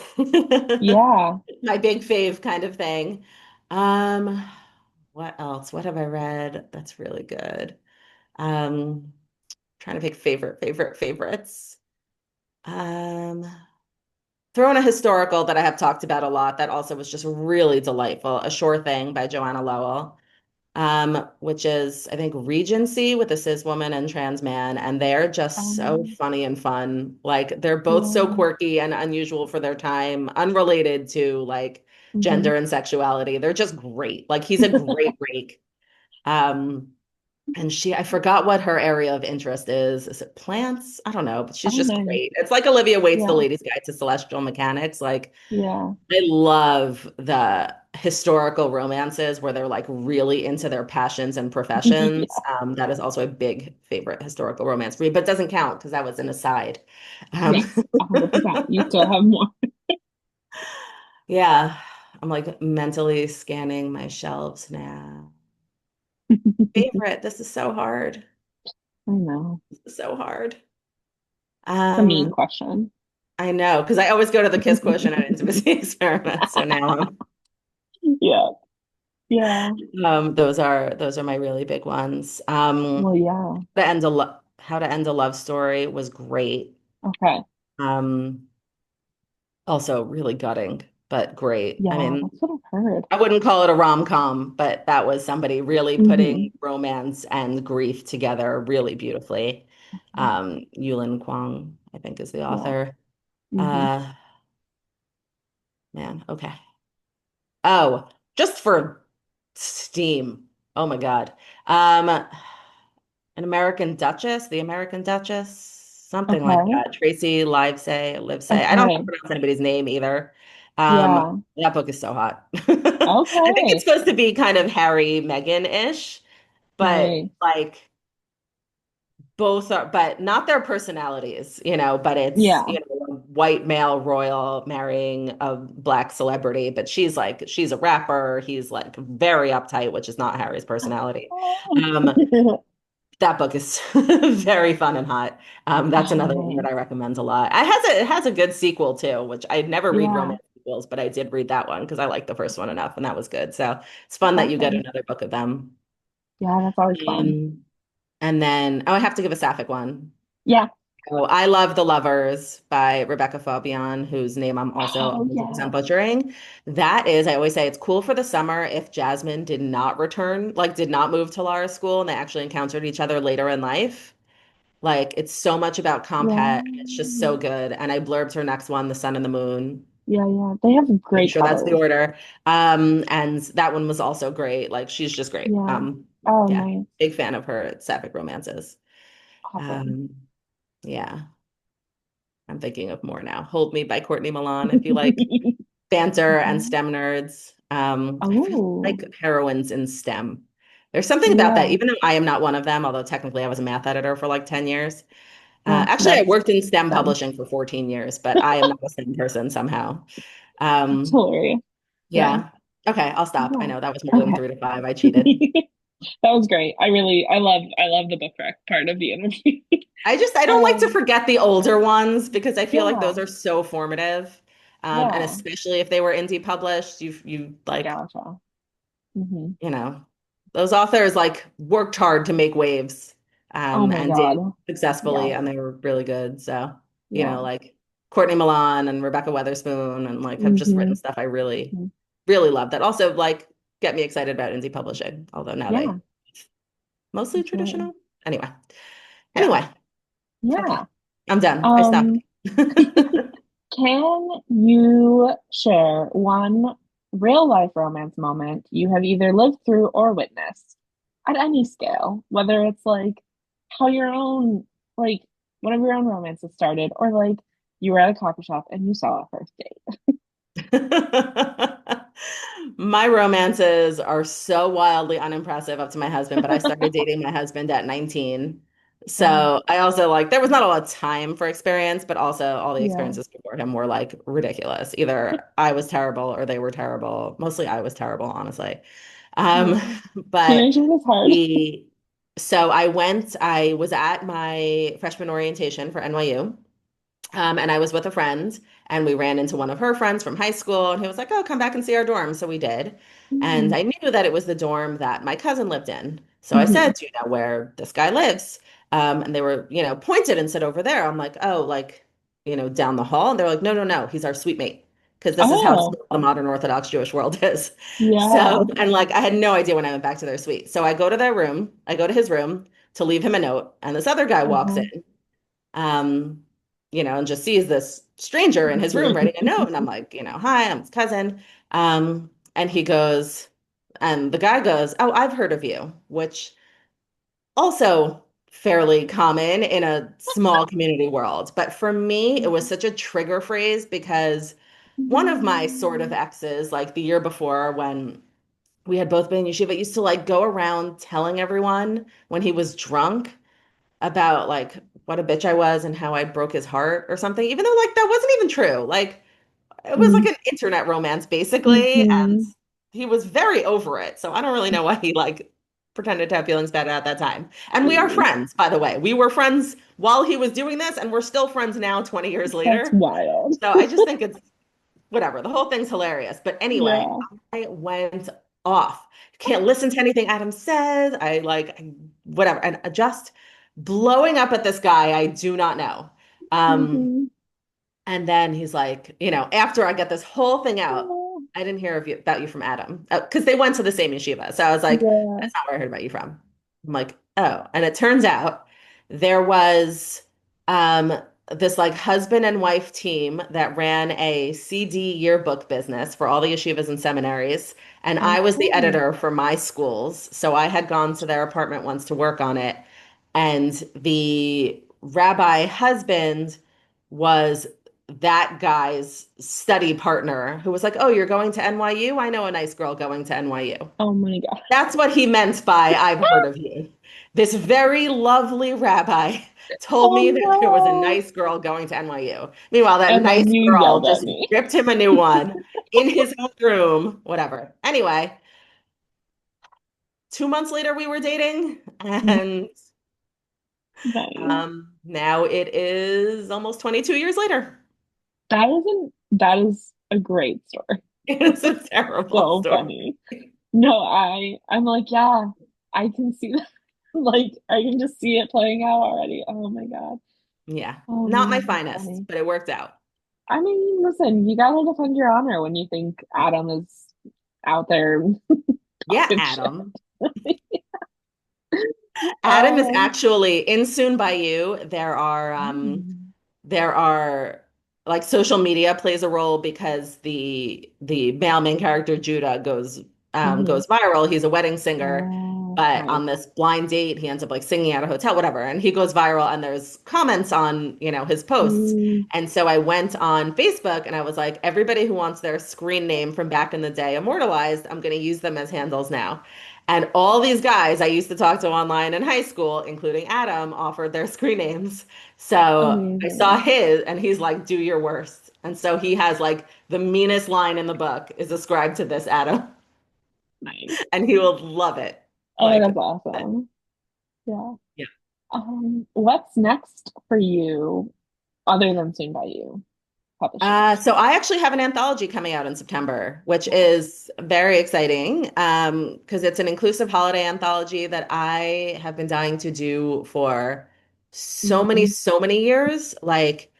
Yeah.
my big fave kind of thing. Um, what else? What have I read that's really good? Um, Trying to pick favorites. Um, Throw in a historical that I have talked about a lot that also was just really delightful. A Sure Thing by Joanna Lowell, which is, I think, Regency with a cis woman and trans man. And they're just so
Um,
funny and fun. Like they're both so
yeah.
quirky and unusual for their time, unrelated to like
Hmm.
gender and sexuality. They're just great. Like he's a great rake. Um, and I forgot what her area of interest is. Is it plants? I don't know, but she's
Oh,
just
nice.
great. It's like Olivia Waite's The
Yeah.
Lady's Guide to Celestial Mechanics. Like,
Yeah.
I love the historical romances where they're like really into their passions and professions.
Yeah.
That is also a big favorite historical romance for me, but doesn't count because that was an aside. Um,
Yes. 100%. You still have more.
yeah, I'm like mentally scanning my shelves now. Favorite. This is so hard.
I know.
This is so hard.
It's a mean
Um,
question.
I know, because I always go to the kiss quotient and intimacy experiment. So now
Yeah. Yeah.
those are my really big ones.
Well, yeah.
How to End a Love Story was great.
Okay.
Um, Also really gutting, but great. I
Yeah,
mean,
that's what I've heard.
I wouldn't call it a rom-com, but that was somebody really putting
Hmm.
romance and grief together really beautifully.
Okay.
Yulin Kwang, I think, is the
Yeah.
author.
Hmm.
Uh, Man, okay. Oh, just for steam. Oh my God. Um, an American Duchess, the American Duchess, something like
Okay.
that. Tracy Livesay. I don't know how to
Okay.
pronounce anybody's name either.
Yeah.
That book is so hot. I think it's
Okay.
supposed to be kind of Harry Meghan-ish, but
Nice.
like both are, but not their personalities, but it's,
Yeah.
a white male royal marrying a black celebrity, but she's a rapper. He's like very uptight, which is not Harry's personality. Um, that book is very fun and hot. That's
Oh,
another one that
nice.
I recommend a lot. It has a good sequel too, which I never read
Yeah.
romance sequels, but I did read that one because I liked the first one enough, and that was good. So it's fun that you get
Awesome.
another book of them.
Yeah, that's always fun.
Um, and then, oh, I have to give a sapphic one.
Yeah.
Oh, I love The Lovers by Rebecca Fabian, whose name I'm also
Oh,
100%
yeah.
butchering. That is, I always say it's cool for the summer if Jasmine did not return, like did not move to Lara's school and they actually encountered each other later in life. Like it's so much about Compet. It's just
Yeah.
so good. And I blurbed her next one, The Sun and the Moon.
Yeah, yeah. They have
Pretty
great
sure that's the
covers.
order. And that one was also great. Like she's just great.
Yeah. Oh,
Yeah,
nice.
big fan of her sapphic romances.
Awesome.
Um, yeah. I'm thinking of more now. Hold Me by Courtney Milan, if you like banter and
Mhm.
STEM nerds. I feel
Oh,
like heroines in STEM. There's something about that,
yeah.
even though I am not one of them, although technically I was a math editor for like 10 years.
Well,
Actually, I
that's
worked in STEM
them.
publishing for 14 years, but I am not a STEM person somehow.
It's
Um,
hilarious. Yeah.
yeah. Okay, I'll stop. I
Yeah.
know that was more than
Okay.
3 to 5. I cheated.
That was great. I love the book rec part of the interview.
I don't like to
Um,
forget the older ones because I feel like
yeah.
those are so formative. And
Yeah.
especially if they were indie published, you like
Gotcha. Hmm.
you know, those authors like worked hard to make waves
Oh my
and did
God.
successfully
Yeah.
and they were really good. So,
Yeah.
like Courtney Milan and Rebecca Weatherspoon and like have just written
Hmm.
stuff I really, really love that also like get me excited about indie publishing, although now
Yeah,
they mostly
absolutely.
traditional. Anyway,
Yeah.
anyway, okay.
Yeah.
I'm done. I stopped.
Um, can you share one real life romance moment you have either lived through or witnessed at any scale, whether it's like how your own, like one of your own romances started, or like you were at a coffee shop and you saw a first date?
My romances are so wildly unimpressive up to my husband, but I started dating my husband at 19.
Oh,
So I also like there was not a lot of time for experience, but also all the
yeah.
experiences before him were like ridiculous. Either I was terrible or they were terrible. Mostly I was terrible, honestly. Um,
Yeah.
but
Teenagers is hard.
we so I was at my freshman orientation for NYU. And I was with a friend, and we ran into one of her friends from high school, and he was like, "Oh, come back and see our dorm." So we did. And
Mm-hmm.
I knew that it was the dorm that my cousin lived in. So I
Mm-hmm.
said, "Do you know where this guy lives?" And they were, pointed and said over there. I'm like, "Oh, like, down the hall." And they're like, "No, no, no, he's our suite mate." Because this is how
Oh,
small the modern Orthodox Jewish world is.
yeah.
So, and like, I had no idea when I went back to their suite. So I go to their room, I go to his room to leave him a note, and this other guy walks
Uh-huh.
in um, and just sees this stranger in his room writing a note. And I'm like, hi, I'm his cousin. And he goes, and the guy goes, "Oh, I've heard of you," which also fairly common in a small community world. But for me, it was such a trigger phrase because one of my sort of exes, like the year before when we had both been in yeshiva, used to like go around telling everyone when he was drunk about like what a bitch I was and how I broke his heart or something, even though like that wasn't even true. Like it was like an internet romance basically, and
Mm-hmm.
he was very over it. So I don't really know why he like pretended to have feelings about it at that time. And we are
Jeez.
friends, by the way. We were friends while he was doing this, and we're still friends now, 20 years
That's
later.
wild.
So I just think it's whatever. The whole thing's hilarious. But anyway,
Yeah.
I went off. Can't listen to anything Adam says. Whatever. And just blowing up at this guy I do not know. Um,
Mm-hmm.
and then he's like, after I get this whole thing out,
Oh,
I didn't hear about you from Adam because they went to the same yeshiva. So I was like,
yeah.
that's not where I heard about you from. I'm like, oh. And it turns out there was um, this like husband and wife team that ran a CD yearbook business for all the yeshivas and seminaries. And I was the
Okay.
editor for my schools. So I had gone to their apartment once to work on it. And the rabbi husband was that guy's study partner who was like, "Oh, you're going to NYU? I know a nice girl going to NYU."
Oh my God.
That's what he meant by "I've heard of you." This very lovely rabbi told
Oh
me that there was a
no.
nice girl going to NYU. Meanwhile, that
And then
nice
you
girl
yelled at
just
me.
ripped him a new one in his own room, whatever. Anyway, 2 months later, we were dating, and
Nice.
now it is almost 22 years later.
That is a great story.
It's a terrible
So
story.
funny. No, I'm like, yeah. I can see that. Like I can just see it playing out already. Oh my God.
Yeah,
Oh
not my
man, that's
finest,
funny.
but it worked out.
I mean, listen, you gotta defend your honor when you think Adam is out there
Yeah,
talking shit.
Adam. Adam is
Um,
actually in Soon by You.
mm,
There are like social media plays a role because the male main character Judah
mhm.
goes viral. He's a wedding singer,
Oh,
but
nice.
on this blind date, he ends up like singing at a hotel, whatever, and he goes viral. And there's comments on his posts.
Mm,
And so I went on Facebook and I was like, everybody who wants their screen name from back in the day immortalized, I'm going to use them as handles now. And all these guys I used to talk to online in high school, including Adam, offered their screen names. So I saw
amazing.
his, and he's like, "Do your worst." And so he has like the meanest line in the book is ascribed to this Adam,
Nice.
and he will love it.
Oh,
Like,
that's awesome. Yeah.
yeah.
What's next for you other than Sing by You publishing?
So I actually have an anthology coming out in September, which
Wow.
is very exciting because it's an inclusive holiday anthology that I have been dying to do for
Hmm.
so many years. Like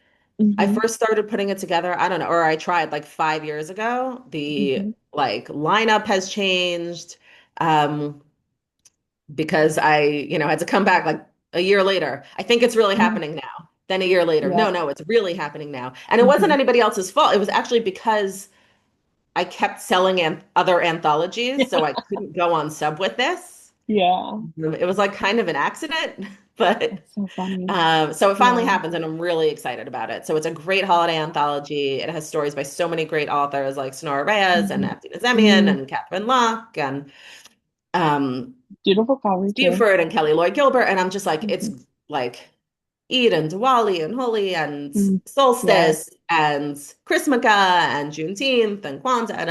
I
Hmm.
first started putting it together, I don't know, or I tried like 5 years ago. The
Hmm.
like lineup has changed because had to come back like a year later. I think it's really
Mm.
happening now. Then a year later, no,
Yep.
no, it's really happening now. And it wasn't
Hmm.
anybody else's fault. It was actually because I kept selling other anthologies, so I couldn't go on sub with this.
Yeah.
It was like kind of an accident, but
That's so funny.
so it finally
Yeah.
happens, and I'm really excited about it. So it's a great holiday anthology. It has stories by so many great authors like Sonora Reyes and
Hmm.
Abdi Nazemian
Mm.
and Catherine Locke and um,
Beautiful cover too.
Buford and Kelly Lloyd Gilbert. And I'm just like, it's
Hmm.
like Eid and Diwali and Holi and
Mm. Yeah.
Solstice and Christmaka and Juneteenth and Kwanzaa. And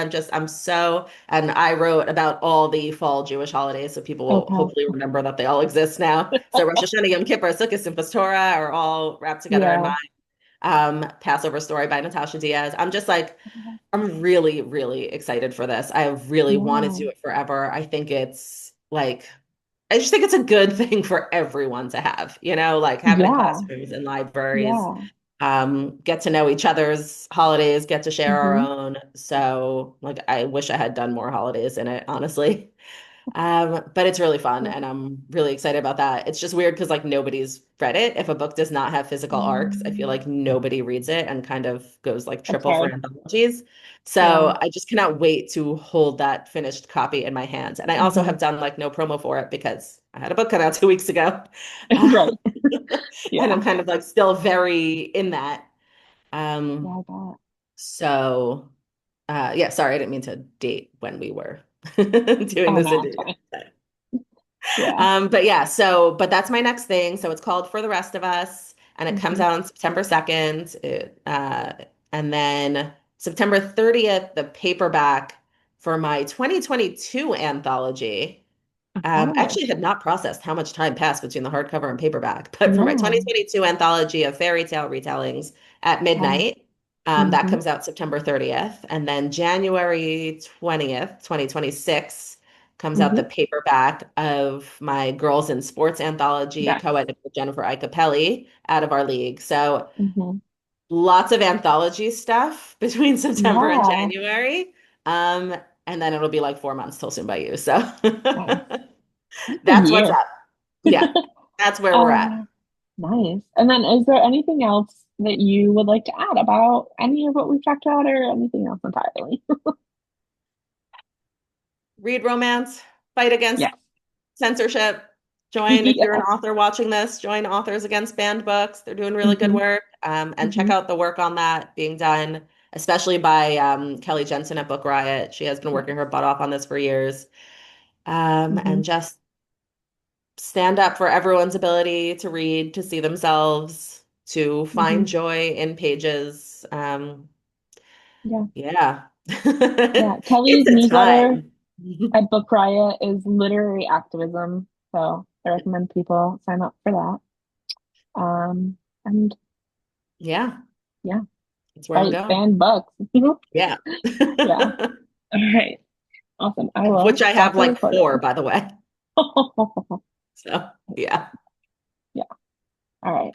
and I wrote about all the fall Jewish holidays, so people will
Okay.
hopefully remember that they all exist now. So Rosh Hashanah, Yom Kippur, Sukkot, and Torah are all wrapped together in
Yeah.
my Passover story by Natasha Diaz. I'm just like, I'm really, really excited for this. I have really wanted to
Yeah.
do it forever. I think it's like I just think it's a good thing for everyone to have, like have it in
Yeah.
classrooms and libraries,
Yeah.
get to know each other's holidays, get to share our
Hmm.
own. So, like, I wish I had done more holidays in it, honestly. But it's really fun,
Yeah.
and I'm really excited about that. It's just weird because like nobody's read it. If a book does not have physical arcs, I feel
Mm.
like nobody reads it and kind of goes like
That's
triple for
hard.
anthologies. So
Yeah.
I just cannot wait to hold that finished copy in my hands. And I also
Hmm.
have done like no promo for it because I had a book come out 2 weeks ago.
Right.
And I'm
Yeah.
kind of like still very in that.
Yeah,
Um,
I bet.
so yeah, sorry, I didn't mean to date when we were doing
Oh
this
no, it's
interview.
fine. Yeah.
But yeah, but that's my next thing. So it's called For the Rest of Us, and it comes
Hmm.
out on September 2nd. And then September 30th, the paperback for my 2022 anthology. I
Oh,
actually had not processed how much time passed between the hardcover and paperback, but for my
yeah.
2022 anthology of fairy tale retellings at
Wow.
midnight, that
Hmm.
comes out September 30th. And then January 20th, 2026, comes out the
Hmm.
paperback of my Girls in Sports anthology,
Yes.
co-edited with Jennifer Icapelli out of our league. So
Hmm.
lots of anthology stuff between September and
Yeah.
January. Um, and then it'll be like 4 months till Soon by You. So
Nice. That's a
that's what's
year.
up. Yeah, that's where we're at.
Uh, nice. And then is there anything else that you would like to add about any of what we've talked about or anything else entirely?
Read romance, fight against
Yes.
censorship. Join, if you're an
Yes.
author watching this, join Authors Against Banned Books. They're doing really good
Hmm.
work. And check
Hmm.
out the work on that being done, especially by Kelly Jensen at Book Riot. She has been
Yes.
working her butt off on this for years.
Hmm.
And just stand up for everyone's ability to read, to see themselves, to
Hmm.
find joy in pages.
Yeah.
Yeah.
Yeah.
It's
Kelly's
a
newsletter
time.
at Book Riot is literary activism. So I recommend people sign up for that. And
Yeah,
yeah,
that's where I'm
fight
going.
fan books.
Yeah.
Yeah. All right. Awesome. I
Which
will
I
stop
have
the
like four,
recording.
by the way. So, yeah.
Yeah. All right.